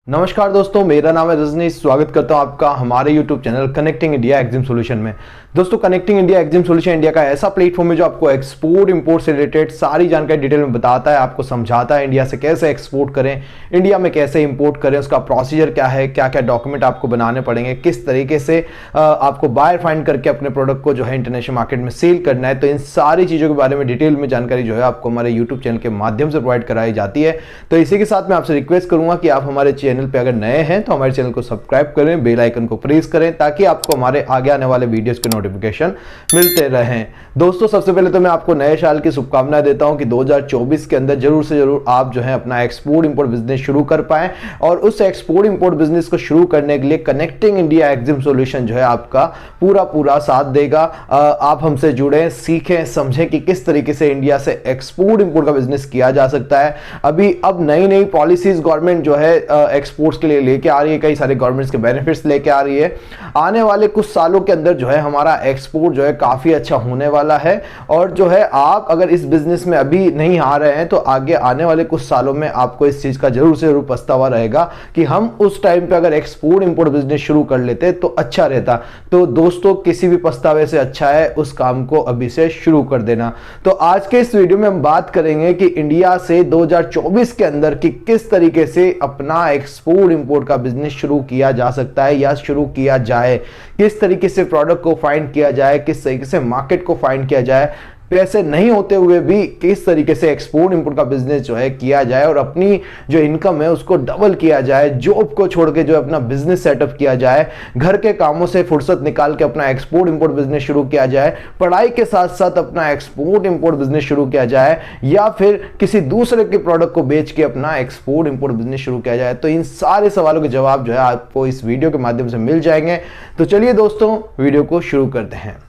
नमस्कार दोस्तों, मेरा नाम है रजनी। स्वागत करता हूं आपका हमारे YouTube channel connecting India exam solution में। दोस्तों, connecting India exam solution India का ऐसा प्लेटफॉर्म है जो आपको एक्सपोर्ट इंपोर्ट से रिलेटेड सारी जानकारी डिटेल में बताता है, आपको समझाता है इंडिया से कैसे एक्सपोर्ट करें, इंडिया में कैसे इंपोर्ट करें, उसका प्रोसीजर क्या है, क्या क्या डॉक्यूमेंट आपको बनाने पड़ेंगे, किस तरीके से आपको बायर फाइंड करके अपने प्रोडक्ट को जो है इंटरनेशनल मार्केट में सेल करना है। तो इन सारी चीज़ों के बारे में डिटेल में जानकारी जो है आपको हमारे यूट्यूब चैनल के माध्यम से प्रोवाइड कराई जाती है। तो इसी के साथ मैं आपसे रिक्वेस्ट करूंगा कि आप हमारे चैनल पर अगर नए हैं तो हमारे चैनल को सब्सक्राइब करें, बेल आइकन को प्रेस करें ताकि आपको हमारे आगे आने वाले वीडियोस के नोटिफिकेशन मिलते रहें। दोस्तों, सबसे पहले तो मैं आपको नए साल की शुभकामनाएं देता हूं कि 2024 के अंदर जरूर से जरूर आप जो है अपना एक्सपोर्ट इंपोर्ट बिजनेस शुरू कर पाएं और उस एक्सपोर्ट इंपोर्ट बिजनेस को शुरू करने के लिए कनेक्टिंग इंडिया एग्जाम सॉल्यूशन जो है आपका पूरा साथ देगा। आप हमसे जुड़े, सीखें, समझें कि किस तरीके से इंडिया से एक्सपोर्ट इंपोर्ट का बिजनेस किया जा सकता है। अब नई पॉलिसीज गवर्नमेंट जो है एक्सपोर्ट्स के लिए लेके आ रही है, कई सारे गवर्नमेंट्स के बेनिफिट्स लेके आ रही है। आने वाले कुछ सालों के अंदर जो है हमारा एक्सपोर्ट जो है काफी अच्छा होने वाला है और जो है आप अगर इस बिजनेस में अभी नहीं आ रहे हैं तो आगे आने वाले कुछ सालों में आपको इस चीज का जरूर से जरूर पछतावा रहेगा कि हम उस टाइम पे अगर एक्सपोर्ट इंपोर्ट बिजनेस शुरू कर लेते तो अच्छा रहता। तो दोस्तों, किसी भी पछतावे से अच्छा है उस काम को अभी से शुरू कर देना। तो आज के इस वीडियो में हम बात करेंगे कि इंडिया से 2024 के अंदर कि किस तरीके से अपना एक्सपोर्ट इंपोर्ट का बिजनेस शुरू किया जा सकता है या शुरू किया जाए, किस तरीके से प्रोडक्ट को फाइंड किया जाए, किस तरीके से मार्केट को फाइंड किया जाए, पैसे नहीं होते हुए भी किस तरीके से एक्सपोर्ट इंपोर्ट का बिजनेस जो है किया जाए और अपनी जो इनकम है उसको डबल किया जाए, जॉब को छोड़ के जो अपना बिजनेस सेटअप किया जाए, घर के कामों से फुर्सत निकाल के अपना एक्सपोर्ट इंपोर्ट बिजनेस शुरू किया जाए, पढ़ाई के साथ साथ अपना एक्सपोर्ट इंपोर्ट बिजनेस शुरू किया जाए या फिर किसी दूसरे के प्रोडक्ट को बेच के अपना एक्सपोर्ट इंपोर्ट बिजनेस शुरू किया जाए। तो इन सारे सवालों के जवाब जो है आपको इस वीडियो के माध्यम से मिल जाएंगे। तो चलिए दोस्तों, वीडियो को शुरू करते हैं।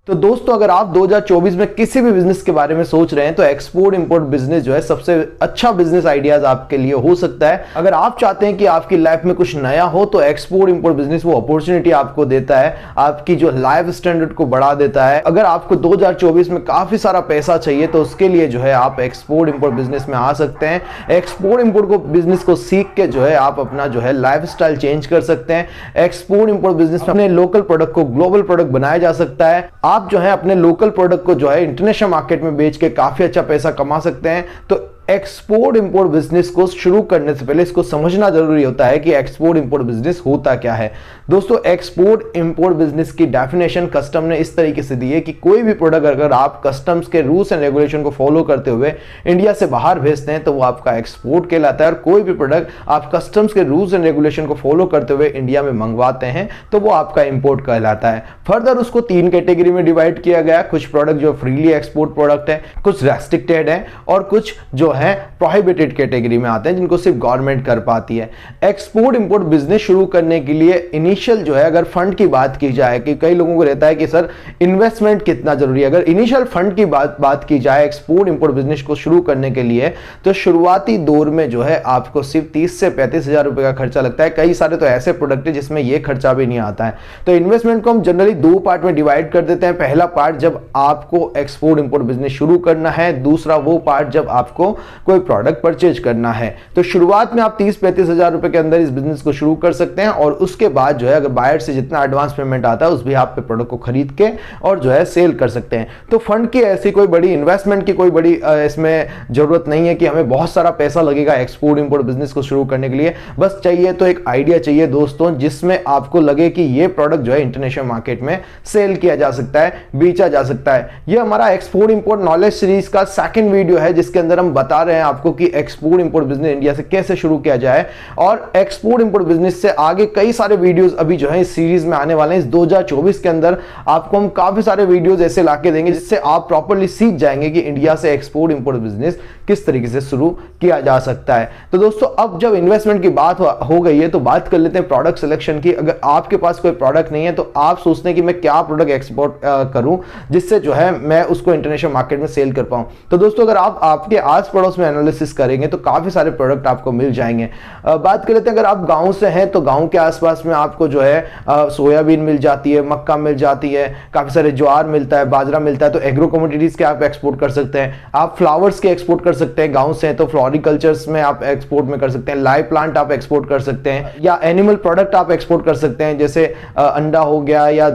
तो दोस्तों, अगर आप 2024 में किसी भी बिजनेस के बारे में सोच रहे हैं तो एक्सपोर्ट इंपोर्ट बिजनेस जो है सबसे अच्छा बिजनेस आइडियाज आपके लिए हो सकता है। अगर आप चाहते हैं कि आपकी लाइफ में कुछ नया हो तो एक्सपोर्ट इंपोर्ट बिजनेस वो अपॉर्चुनिटी आपको देता है, आपकी जो लाइफ स्टैंडर्ड को बढ़ा देता है। अगर आपको 2024 में काफी सारा पैसा चाहिए तो उसके लिए जो है आप एक्सपोर्ट इंपोर्ट बिजनेस में आ सकते हैं। एक्सपोर्ट इंपोर्ट को बिजनेस को सीख के जो है आप अपना जो है लाइफ स्टाइल चेंज कर सकते हैं। एक्सपोर्ट इंपोर्ट बिजनेस में अपने लोकल प्रोडक्ट को ग्लोबल प्रोडक्ट बनाया जा सकता है। आप जो है अपने लोकल प्रोडक्ट को जो है इंटरनेशनल मार्केट में बेच के काफी अच्छा पैसा कमा सकते हैं। तो एक्सपोर्ट इंपोर्ट बिजनेस को शुरू करने से पहले इसको समझना जरूरी होता है कि एक्सपोर्ट इंपोर्ट बिजनेस होता क्या है। दोस्तों, एक्सपोर्ट इंपोर्ट बिजनेस की डेफिनेशन कस्टम ने इस तरीके से दी है कि कोई भी प्रोडक्ट अगर आप कस्टम्स के रूल्स एंड रेगुलेशन को फॉलो करते हुए इंडिया से बाहर भेजते हैं तो वो आपका एक्सपोर्ट कहलाता है और कोई भी प्रोडक्ट आप कस्टम्स के रूल्स एंड रेगुलेशन को फॉलो करते हुए इंडिया में मंगवाते हैं तो वो आपका इंपोर्ट कहलाता है। फर्दर उसको 3 कैटेगरी में डिवाइड किया गया। कुछ प्रोडक्ट जो फ्रीली एक्सपोर्ट प्रोडक्ट है, कुछ रेस्ट्रिक्टेड है और कुछ जो है प्रोहिबिटेड कैटेगरी में आते हैं जिनको सिर्फ गवर्नमेंट कर पाती है। एक्सपोर्ट इंपोर्ट बिजनेस शुरू करने के लिए इनिशियल जो है अगर फंड की बात की जाए कि कई लोगों को रहता है कि सर इन्वेस्टमेंट कितना जरूरी है। अगर इनिशियल फंड की बात की जाए एक्सपोर्ट इंपोर्ट बिजनेस को शुरू करने के लिए तो शुरुआती दौर में जो है आपको सिर्फ 30 से 35 हजार रुपए का खर्चा लगता है। कई सारे तो ऐसे प्रोडक्ट है जिसमें यह खर्चा भी नहीं आता है। तो इन्वेस्टमेंट को हम जनरली 2 पार्ट में डिवाइड कर देते हैं। पहला पार्ट जब आपको एक्सपोर्ट इंपोर्ट बिजनेस शुरू करना है, दूसरा वो पार्ट जब आपको कोई प्रोडक्ट परचेज करना है। तो शुरुआत में आप 30-35 हजार रुपए के अंदर इस बिजनेस को शुरू कर सकते हैं और उसके बाद जो है अगर बायर से जितना एडवांस पेमेंट आता है उस भी आप पे प्रोडक्ट को खरीद के और जो है सेल कर सकते हैं। तो फंड की ऐसी कोई बड़ी इन्वेस्टमेंट की कोई बड़ी इसमें जरूरत नहीं है कि हमें बहुत सारा पैसा लगेगा एक्सपोर्ट इंपोर्ट बिजनेस को शुरू करने के लिए। बस चाहिए तो एक आइडिया चाहिए दोस्तों जिसमें आपको लगे कि ये प्रोडक्ट जो है इंटरनेशनल मार्केट में सेल किया जा सकता है, बेचा जा सकता है। ये हमारा एक्सपोर्ट इंपोर्ट नॉलेज सीरीज का 2nd वीडियो है जिसके अंदर हम बता रहे हैं आपको कि एक्सपोर्ट इंपोर्ट बिजनेस इंडिया से कैसे शुरू किया जाए और एक्सपोर्ट इंपोर्ट बिजनेस से आगे कई सारे वीडियोस अभी जो है इस सीरीज में आने वाले हैं। इस 2024 के अंदर आपको हम काफी सारे वीडियोस ऐसे लाके देंगे जिससे आप प्रॉपर्ली सीख जाएंगे कि इंडिया से एक्सपोर्ट इंपोर्ट बिजनेस किस तरीके से शुरू किया जा सकता है। तो दोस्तों अब जब इन्वेस्टमेंट की बात हो गई है तो बात कर लेते हैं प्रोडक्ट सिलेक्शन की। अगर आपके पास कोई प्रोडक्ट नहीं है तो आप सोचते हैं कि मैं क्या प्रोडक्ट एक्सपोर्ट करूं जिससे जो है मैं उसको इंटरनेशनल मार्केट में सेल कर पाऊं। तो दोस्तों अगर आप आपके आस पड़ोस में एनालिसिस करेंगे तो काफी सारे प्रोडक्ट आपको मिल जाएंगे। बात कर लेते हैं अगर आप गांव से हैं तो गांव के आसपास में आपको जो है सोयाबीन मिल जाती है, मक्का मिल जाती है, काफी सारे ज्वार मिलता है, बाजरा मिलता है। तो एग्रो कमोडिटीज के आप एक्सपोर्ट कर सकते हैं। आप फ्लावर्स के एक्सपोर्ट कर सकते हैं, गांव से हैं तो फ्लोरिकल्चर्स में आप एक्सपोर्ट में कर सकते हैं। लाइव प्लांट आप एक्सपोर्ट कर सकते हैं या एनिमल प्रोडक्ट आप एक्सपोर्ट कर सकते हैं, जैसे अंडा हो गया या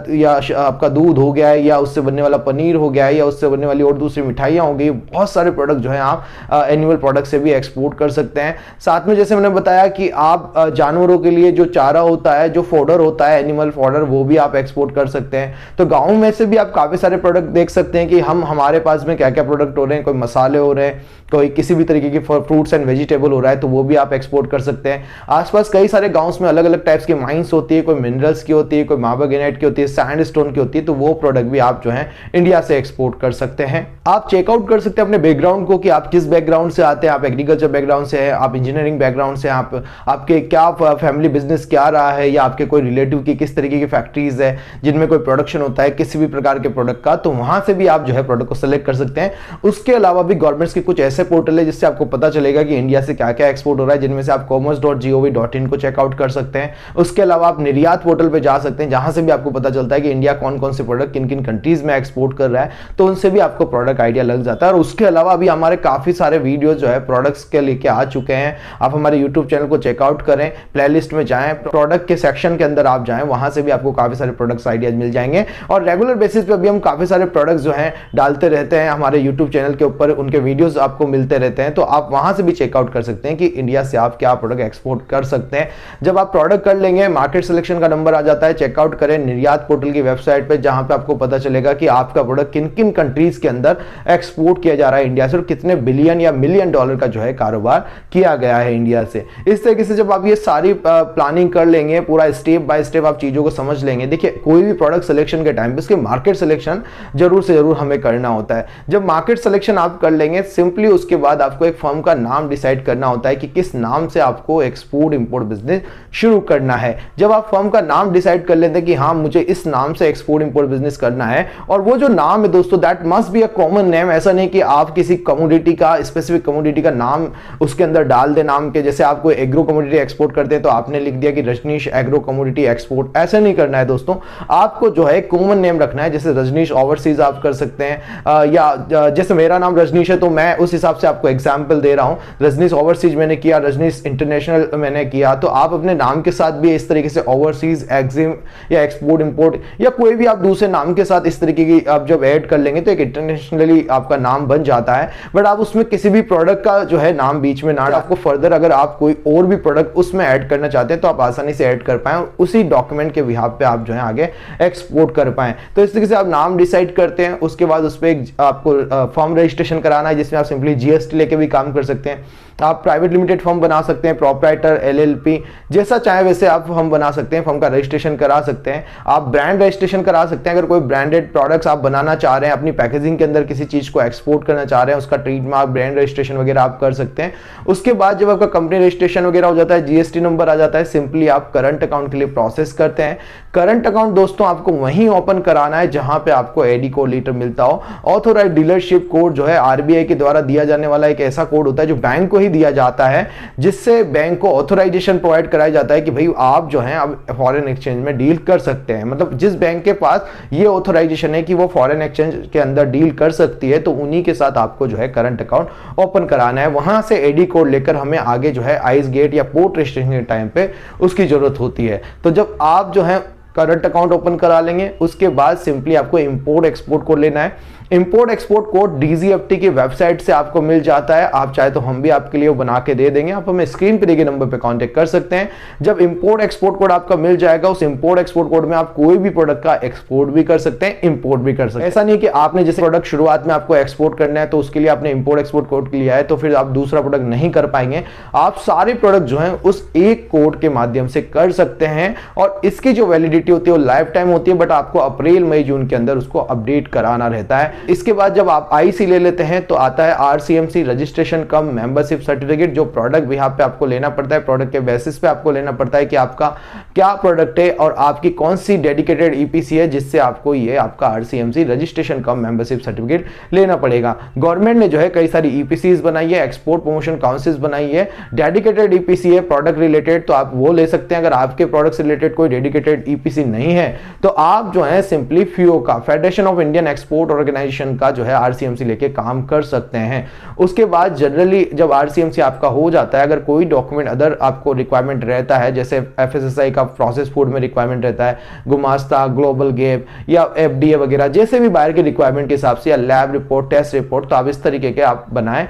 आपका दूध हो गया या उससे बनने वाला पनीर हो गया या उससे बनने वाली और दूसरी मिठाइयां हो गई। बहुत सारे प्रोडक्ट जो है आप एनिमल प्रोडक्ट से भी एक्सपोर्ट कर सकते हैं। साथ में जैसे मैंने बताया कि आप जानवरों के लिए जो चारा होता है, जो फॉडर होता है, एनिमल फॉडर, वो भी आप एक्सपोर्ट कर सकते हैं। तो गांव में से भी आप काफी सारे प्रोडक्ट देख सकते हैं कि हमारे पास में क्या क्या प्रोडक्ट हो रहे हैं। कोई मसाले हो रहे हैं, कोई किसी भी तरीके की फ्रूट्स एंड वेजिटेबल हो रहा है तो वो भी आप एक्सपोर्ट कर सकते हैं। आसपास कई सारे गांव में अलग अलग टाइप्स की माइंस होती है, कोई मिनरल्स की होती है, कोई मार्बल ग्रेनाइट की होती है, सैंडस्टोन की होती है। तो वो प्रोडक्ट भी आप जो है इंडिया से एक्सपोर्ट कर सकते हैं। आप चेकआउट कर सकते हैं अपने बैकग्राउंड को कि आप किस बैकग्राउंड से आते हैं। आप एग्रीकल्चर बैकग्राउंड से हैं, आप इंजीनियरिंग बैकग्राउंड से, आपके क्या फैमिली बिजनेस क्या रहा है या आपके कोई रिलेटिव की किस तरीके की फैक्ट्रीज है जिनमें कोई प्रोडक्शन होता है किसी भी प्रकार के प्रोडक्ट का। तो वहां से भी आप जो है प्रोडक्ट को सिलेक्ट कर सकते हैं। उसके अलावा भी गवर्नमेंट्स के कुछ ऐसे पोर्टल है जिससे आपको पता चलेगा कि इंडिया से क्या क्या एक्सपोर्ट हो रहा है, जिनमें से आप commerce.gov.in को चेकआउट कर सकते हैं। उसके अलावा आप निर्यात पोर्टल पे जा सकते हैं जहां से भी आपको पता चलता है कि इंडिया कौन कौन से प्रोडक्ट किन किन कंट्रीज में एक्सपोर्ट कर रहा है, तो उनसे भी आपको प्रोडक्ट आइडिया लग जाता है। और उसके अलावा अभी हमारे काफी सारे वीडियो जो है प्रोडक्ट्स के लेके आ चुके हैं। आप हमारे यूट्यूब चैनल को चेकआउट करें, प्लेलिस्ट में जाएं, प्रोडक्ट के सेक्शन के अंदर आप जाएं, वहां से भी आपको काफी सारे प्रोडक्ट्स आइडियाज मिल जाएंगे। और रेगुलर बेसिस पे अभी हम काफी सारे प्रोडक्ट्स जो हैं डालते रहते हैं हमारे यूट्यूब चैनल के ऊपर, उनके वीडियोस आपको मिलते रहते हैं। तो आप वहां से भी चेकआउट कर सकते हैं कि इंडिया से आप क्या प्रोडक्ट एक्सपोर्ट कर सकते हैं। जब आप प्रोडक्ट कर लेंगे, मार्केट सिलेक्शन का नंबर आ जाता है, चेकआउट करें निर्यात पोर्टल की वेबसाइट पे, जहां पे आपको पता चलेगा कि आपका प्रोडक्ट किन किन कंट्रीज के अंदर एक्सपोर्ट किया जा रहा है इंडिया से और कितने बिलियन या मिलियन डॉलर का जो है कारोबार किया गया है इंडिया से। इस तरीके से जब आप ये सारी प्लानिंग कर लेंगे, पूरा स्टेप बाय स्टेप आप चीजों को समझ लेंगे। देखिए कोई भी प्रोडक्ट सिलेक्शन के टाइम पे उसके मार्केट सिलेक्शन जरूर से जरूर हमें करना होता है। जब मार्केट सिलेक्शन आप कर लेंगे, सिंपली उसके बाद आपको एक फर्म का नाम डिसाइड करना होता है कि किस नाम से आपको एक्सपोर्ट इंपोर्ट बिजनेस शुरू करना है। जब आप फर्म का नाम डिसाइड कर लेते हैं कि हाँ मुझे इस नाम से एक्सपोर्ट इंपोर्ट बिजनेस करना है, और वो जो नाम है दोस्तों that must be a common name. ऐसा नहीं कि आप किसी कमोडिटी का, स्पेसिफिक कमोडिटी का नाम उसके अंदर डाल दे नाम के। जैसे आप कोई एग्रो कमोडिटी एक्सपोर्ट करते हैं तो आपने लिख दिया कि रजनीश एग्रो कमोडिटी एक्सपोर्ट, ऐसा नहीं करना है दोस्तों। आपको जो है कॉमन नेम रखना है। जैसे रजनीश ओवरसीज आप कर सकते हैं, या जैसे मेरा नाम रजनीश है तो मैं उस हिसाब से आपको एग्जांपल दे रहा हूं। रजनीश ओवरसीज मैंने किया, रजनीश इंटरनेशनल मैंने किया, तो आप अपने नाम के साथ भी इस तरीके से ओवरसीज, एक्जिम या एक्सपोर्ट इंपोर्ट या कोई भी आप दूसरे नाम के साथ इस तरीके की आप जब ऐड कर लेंगे तो एक इंटरनेशनली आपका नाम बन जाता है। बट आप उसमें किसी भी प्रोडक्ट का जो है नाम बीच में ना, आपको फर्दर अगर आप कोई और भी प्रोडक्ट उसमें ऐड करना चाहते हैं तो आप आसानी से ऐड कर पाएं, उसी डॉक्यूमेंट के बिहाफ पे आप जो है आगे एक्सपोर्ट कर पाएं। तो इस तरीके से आप नाम डिसाइड करते हैं। उसके बाद उस पर आपको फॉर्म रजिस्ट्रेशन कराना है जिसमें आप सिंपली जीएसटी लेके भी काम कर सकते हैं। आप प्राइवेट लिमिटेड फर्म बना सकते हैं, प्रोप्राइटर, एलएलपी, जैसा चाहे वैसे आप फर्म बना सकते हैं, फर्म का रजिस्ट्रेशन करा सकते हैं। आप ब्रांड रजिस्ट्रेशन करा सकते हैं। अगर कोई ब्रांडेड प्रोडक्ट्स आप बनाना चाह रहे हैं, अपनी पैकेजिंग के अंदर किसी चीज को एक्सपोर्ट करना चाह रहे हैं, उसका ट्रेडमार्क, ब्रांड रजिस्ट्रेशन वगैरह आप कर सकते हैं। उसके बाद जब आपका कंपनी रजिस्ट्रेशन वगैरह हो जाता है, जीएसटी नंबर आ जाता है, सिंपली आप करंट अकाउंट के लिए प्रोसेस करते हैं। करंट अकाउंट दोस्तों आपको वहीं ओपन कराना है जहां पे आपको एडी कोड लेटर मिलता हो। ऑथोराइज्ड डीलरशिप कोड जो है आरबीआई के द्वारा दिया जाने वाला एक ऐसा कोड होता है जो बैंक को ही दिया जाता है, जिससे बैंक को ऑथराइजेशन प्रोवाइड कराया जाता है कि भाई आप जो हैं अब फॉरेन एक्सचेंज में डील कर सकते हैं। मतलब जिस बैंक के पास ये ऑथराइजेशन है कि वो फॉरेन एक्सचेंज के अंदर डील कर सकती है, तो उन्हीं के साथ आपको जो है करंट अकाउंट ओपन कराना है। वहां से एडी कोड लेकर हमें आगे जो है आइस गेट या पोर्ट रजिस्ट्रेशन के टाइम पे उसकी जरूरत होती है। तो जब आप जो है करंट अकाउंट ओपन करा लेंगे, उसके बाद सिंपली आपको इंपोर्ट एक्सपोर्ट कोड लेना है। इंपोर्ट एक्सपोर्ट कोड डीजीएफटी की वेबसाइट से आपको मिल जाता है। आप चाहे तो हम भी आपके लिए वो बना के दे देंगे। आप हमें स्क्रीन पे दिए गए नंबर पे कांटेक्ट कर सकते हैं। जब इंपोर्ट एक्सपोर्ट कोड आपका मिल जाएगा, उस इंपोर्ट एक्सपोर्ट कोड में आप कोई भी प्रोडक्ट का एक्सपोर्ट भी कर सकते हैं, इंपोर्ट भी कर सकते हैं। ऐसा नहीं कि आपने जैसे प्रोडक्ट शुरुआत में आपको एक्सपोर्ट करना है तो उसके लिए आपने इंपोर्ट एक्सपोर्ट कोड लिया है तो फिर आप दूसरा प्रोडक्ट नहीं कर पाएंगे। आप सारे प्रोडक्ट जो है उस एक कोड के माध्यम से कर सकते हैं, और इसकी जो वैलिडिटी होती है वो लाइफ टाइम होती है, बट आपको अप्रैल मई जून के अंदर उसको अपडेट कराना रहता है। इसके बाद जब आप आईसी ले लेते हैं तो आता है आरसीएमसी रजिस्ट्रेशन कम मेंबरशिप सर्टिफिकेट, जो प्रोडक्ट भी यहाँ पे आपको लेना पड़ता है, प्रोडक्ट के बेसिस पे आपको लेना पड़ता है कि आपका क्या प्रोडक्ट है और आपकी कौन सी डेडिकेटेड ईपीसी है, जिससे आपको ये आपका आरसीएमसी रजिस्ट्रेशन कम मेंबरशिप सर्टिफिकेट लेना पड़ेगा। गवर्नमेंट ने जो है कई सारी ईपीसीज बनाई है, एक्सपोर्ट प्रमोशन काउंसिल्स बनाई है, डेडिकेटेड ईपीसी है प्रोडक्ट रिलेटेड तो आप वो ले सकते हैं। अगर आपके प्रोडक्ट से रिलेटेड कोई डेडिकेटेड ईपीसी नहीं है तो आप जो है सिंपली फीओ का, Federation of Indian Export Organisation का जो है आरसीएमसी लेके काम कर सकते हैं। उसके बाद जनरली जब आरसीएमसी आपका हो जाता है, अगर कोई डॉक्यूमेंट अदर आपको रिक्वायरमेंट रहता है, जैसे एफएसएसआई का प्रोसेस फूड में रिक्वायरमेंट रहता है, गुमास्ता, ग्लोबल गैप या एफडीए वगैरह, जैसे भी बाहर के रिक्वायरमेंट के हिसाब से, या लैब रिपोर्ट, टेस्ट रिपोर्ट, तो आप इस तरीके के आप बनाएं,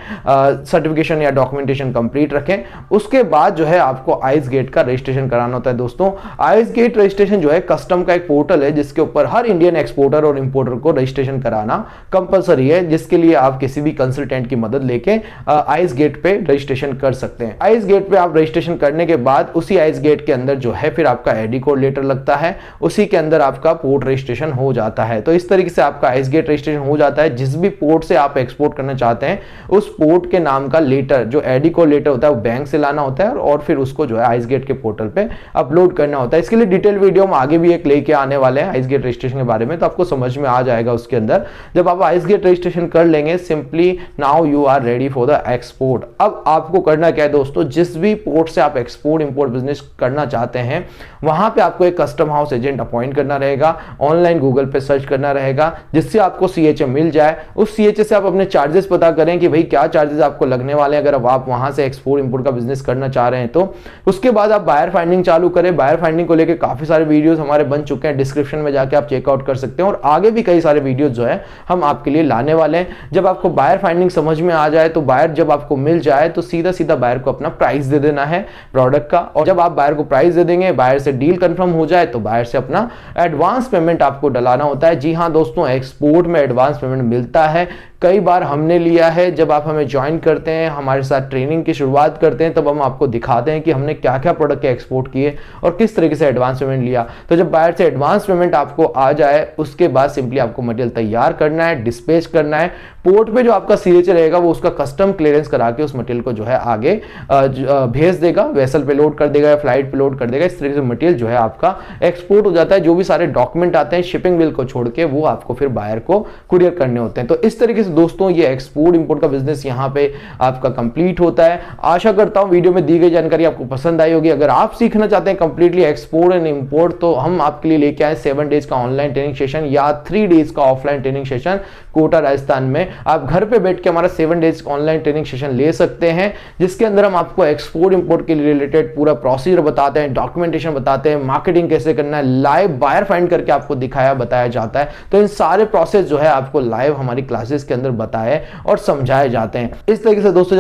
सर्टिफिकेशन या डॉक्यूमेंटेशन कंप्लीट रखें। उसके बाद जो है आपको आइस गेट का रजिस्ट्रेशन कराना होता है। दोस्तों आइस गेट रजिस्ट्रेशन जो है कस्टम का एक पोर्टल है जिसके ऊपर हर इंडियन एक्सपोर्टर और इंपोर्टर को रजिस्ट्रेशन कराना कंपलसरी है, जिसके लिए आप किसी भी कंसल्टेंट की मदद लेके आइस गेट पे रजिस्ट्रेशन कर सकते हैं। आइस गेट पे आप रजिस्ट्रेशन करने के बाद उसी आइस गेट के अंदर जो है फिर आपका एडी कोड लेटर लगता है, उसी के अंदर आपका पोर्ट रजिस्ट्रेशन हो जाता है। तो इस तरीके से आपका आइस गेट रजिस्ट्रेशन हो जाता है। जिस भी पोर्ट से आप एक्सपोर्ट करना चाहते हैं उस पोर्ट के नाम का लेटर, जो एडी कोड लेटर होता है, वो बैंक से लाना होता है और फिर उसको जो है आइस गेट के पोर्टल पे अपलोड करना होता है। इसके लिए डिटेल वीडियो हम आगे भी एक लेके आने वाले हैं आइस गेट रजिस्ट्रेशन के बारे में, तो आपको समझ में आ जाएगा उसके अंदर। जब आप आइस गेट रजिस्ट्रेशन कर लेंगे, simply now you are ready for the export. अब आपको करना क्या है दोस्तों, जिस भी पोर्ट से आप एक्सपोर्ट इंपोर्ट बिजनेस करना चाहते हैं वहां पे आपको एक कस्टम हाउस एजेंट अपॉइंट करना रहेगा, ऑनलाइन गूगल पे सर्च करना रहेगा, जिससे आपको सीएचए मिल जाए। उस सीएचए से आप अपने चार्जेस पता करें कि भाई क्या चार्जेस आपको लगने वाले हैं अगर आप वहां से एक्सपोर्ट इंपोर्ट का बिजनेस करना चाह रहे हैं तो। उसके बाद आप बायर फाइंडिंग चालू करें। बायर फाइंडिंग को लेकर काफी सारे वीडियोस हमारे बन चुके हैं, डिस्क्रिप्शन में जाके आप चेकआउट कर सकते हैं, और आगे भी कई सारे वीडियोस जो है हम आपके लिए लाने वाले हैं। जब आपको बायर फाइंडिंग समझ में आ जाए तो बायर जब आपको मिल जाए तो सीधा सीधा बायर को अपना प्राइस दे देना है प्रोडक्ट का, और जब आप बायर को प्राइस दे देंगे, बायर से डील कंफर्म हो जाए तो बायर से अपना एडवांस पेमेंट आपको डलाना होता है। जी हाँ दोस्तों, एक्सपोर्ट में एडवांस पेमेंट मिलता है, कई बार हमने लिया है। जब आप हमें ज्वाइन करते हैं, हमारे साथ ट्रेनिंग की शुरुआत करते हैं, तब हम आपको दिखाते हैं कि हमने क्या क्या प्रोडक्ट के एक्सपोर्ट किए और किस तरीके से एडवांस पेमेंट लिया। तो जब बाहर से एडवांस पेमेंट आपको आ जाए, उसके बाद सिंपली आपको मटेरियल तैयार करना है, डिस्पैच करना है। पोर्ट पे जो आपका सीएचए रहेगा वो उसका कस्टम क्लियरेंस करा के उस मटेरियल को जो है आगे भेज देगा, वेसल पे लोड कर देगा या फ्लाइट पे लोड कर देगा। इस तरीके से मटेरियल जो है आपका एक्सपोर्ट हो जाता है। जो भी सारे डॉक्यूमेंट आते हैं शिपिंग बिल को छोड़ के, वो आपको फिर बायर को कुरियर करने होते हैं। तो इस तरीके से दोस्तों ये एक्सपोर्ट इंपोर्ट का बिजनेस यहाँ पे आपका कंप्लीट होता है। आशा करता हूं वीडियो में दी गई जानकारी आपको पसंद आई होगी। अगर आप सीखना चाहते हैं कंप्लीटली एक्सपोर्ट एंड इंपोर्ट, तो हम आपके लिए लेके आए 7 डेज का ऑनलाइन ट्रेनिंग सेशन या 3 डेज का offline training session Kota Rajasthan में। आप घर पे बैठ के हमारा 7 डेज ऑनलाइन ट्रेनिंग सेशन ले सकते हैं, जिसके अंदर हम आपको एक्सपोर्ट इंपोर्ट के रिलेटेड पूरा प्रोसीजर बताते हैं, डॉक्यूमेंटेशन बताते हैं, मार्केटिंग कैसे करना है, लाइव बायर फाइंड करके आपको दिखाया बताया जाता है। तो इन सारे प्रोसेस जो है आपको लाइव हमारी क्लासेस के अंदर बताए और समझाए जाते हैं। इस तरीके से दोस्तों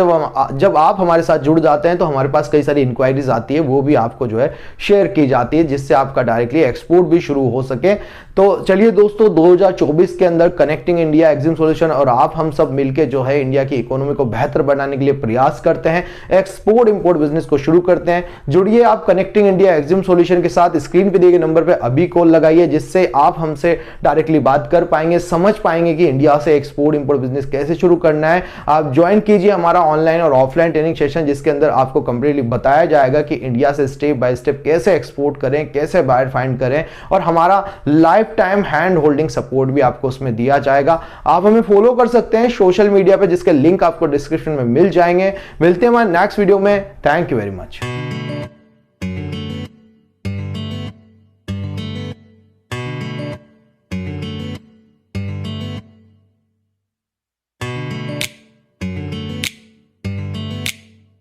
जब आप हमारे साथ जुड़ जाते हैं तो हमारे पास कई सारी इंक्वायरीज आती है, वो भी आपको जो है शेयर की जाती है, जिससे आपका डायरेक्टली एक्सपोर्ट भी शुरू हो सके। तो चलिए दोस्तों, 2024 के अंदर कनेक्टिंग इंडिया एक्जिम सॉल्यूशन और आप हम सब मिलकर जो है इंडिया की इकोनॉमी को बेहतर बनाने के लिए प्रयास करते हैं, एक्सपोर्ट इंपोर्ट बिजनेस को शुरू करते हैं। जुड़िए आप कनेक्टिंग इंडिया एक्जिम सॉल्यूशन के साथ। स्क्रीन पे दिए गए नंबर पे अभी कॉल लगाइए, जिससे आप हमसे डायरेक्टली बात कर पाएंगे, समझ पाएंगे कि इंडिया से एक्सपोर्ट इंपोर्ट बिजनेस कैसे शुरू करना है। आप ज्वाइन कीजिए हमारा ऑनलाइन और ऑफलाइन ट्रेनिंग सेशन, जिसके अंदर आपको कंप्लीटली बताया जाएगा कि इंडिया से स्टेप बाय स्टेप कैसे एक्सपोर्ट करें, कैसे बायर फाइंड करें, और हमारा life time hand holding support भी आपको उसमें दिया जाएगा। आप हमें फॉलो कर सकते हैं सोशल मीडिया पे, जिसके लिंक आपको डिस्क्रिप्शन में मिल जाएंगे। मिलते हैं हमारे नेक्स्ट वीडियो में। Thank you very much.